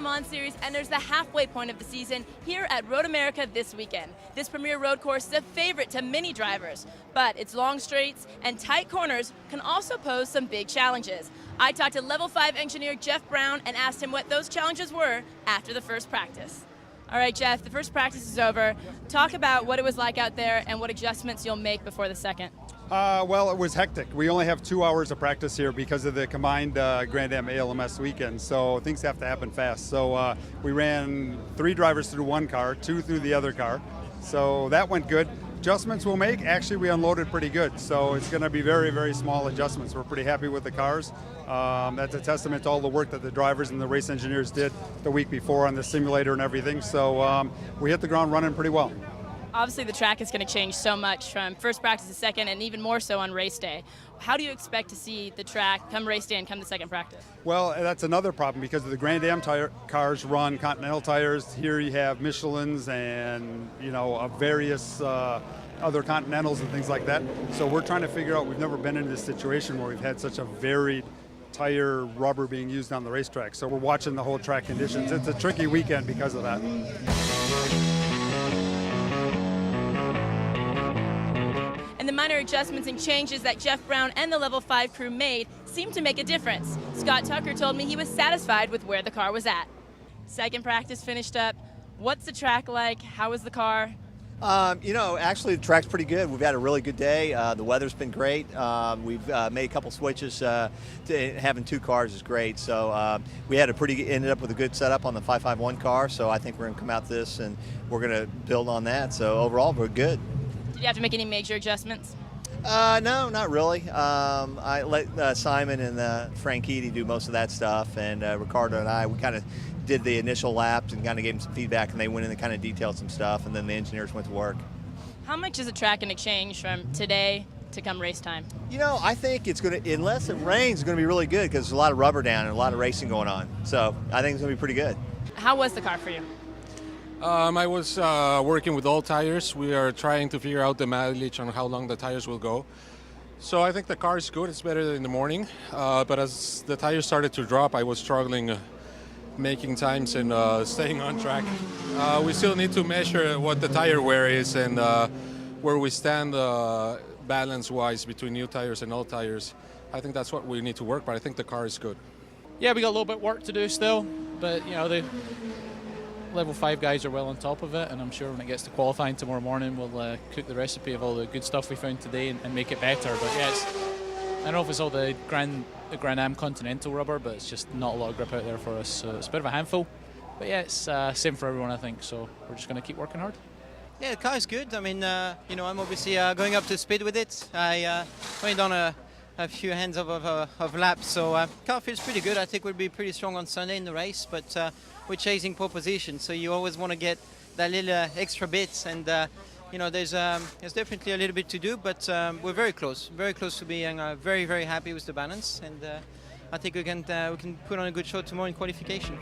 Mans Series enters the halfway point of the season here at Road America this weekend. This premier road course is a favorite to many drivers, but its long straights and tight corners can also pose some big challenges. I talked to Level 5 engineer Jeff Brown and asked him what those challenges were after the first practice. All right, Jeff, the first practice is over. Talk about what it was like out there and what adjustments you'll make before the second. Well, it was hectic. We only have 2 hours of practice here because of the combined Grand Am ALMS weekend, so things have to happen fast. So we ran 3 drivers through one car, 2 through the other car, so that went good. Adjustments we'll make, actually we unloaded pretty good, so it's going to be very, very small adjustments. We're pretty happy with the cars. That's a testament to all the work that the drivers and the race engineers did the week before on the simulator and everything, so we hit the ground running pretty well. Obviously the track is going to change so much from first practice to second, and even more so on race day. How do you expect to see the track come race day and come to second practice? Well, that's another problem because the Grand Am cars run Continental tires. Here you have Michelins and various other Continentals and things like that. So we're trying to figure out, we've never been in this situation where we've had such a varied tire rubber being used on the racetrack. So we're watching the whole track conditions. It's a tricky weekend because of that. And the minor adjustments and changes that Jeff Brown and the Level 5 crew made seemed to make a difference. Scott Tucker told me he was satisfied with where the car was at. Second practice finished up. What's the track like? How was the car? Actually the track's pretty good. We've had a really good day. The weather's been great. We've made a couple switches. Having 2 cars is great. So we ended up with a good setup on the 551 car. So I think we're going to come out this and we're going to build on that. So overall, we're good. Did you have to make any major adjustments? No, not really. I let Simon and Frank Eady do most of that stuff, and Ricardo and I, we kind of did the initial laps and kind of gave them some feedback, and they went in and kind of detailed some stuff, and then the engineers went to work. How much is the track going to change from today to come race time? I think it's going to, unless it rains, it's going to be really good because there's a lot of rubber down and a lot of racing going on. So I think it's going to be pretty good. How was the car for you? I was working with all tires. We are trying to figure out the mileage on how long the tires will go. So I think the car is good. It's better than in the morning. But as the tires started to drop, I was struggling making times and staying on track. We still need to measure what the tire wear is and where we stand balance-wise between new tires and old tires. I think that's what we need to work, but I think the car is good. Yeah, we got a little bit of work to do still, but the Level 5 guys are well on top of it, and I'm sure when it gets to qualifying tomorrow morning, we'll cook the recipe of all the good stuff we found today and make it better. But yeah, I don't know if it's all the Grand Am Continental rubber, but it's just not a lot of grip out there for us. So it's a bit of a handful. But yeah, it's same for everyone, I think. So we're just going to keep working hard. Yeah, the car is good. I mean, I'm obviously going up to speed with it. I only done a few hands of laps, so car feels pretty good. I think we'll be pretty strong on Sunday in the race, but we're chasing pole position, so you always want to get that little extra bit, and there's definitely a little bit to do, but we're very close to being very, very happy with the balance, and I think we can put on a good show tomorrow in qualification.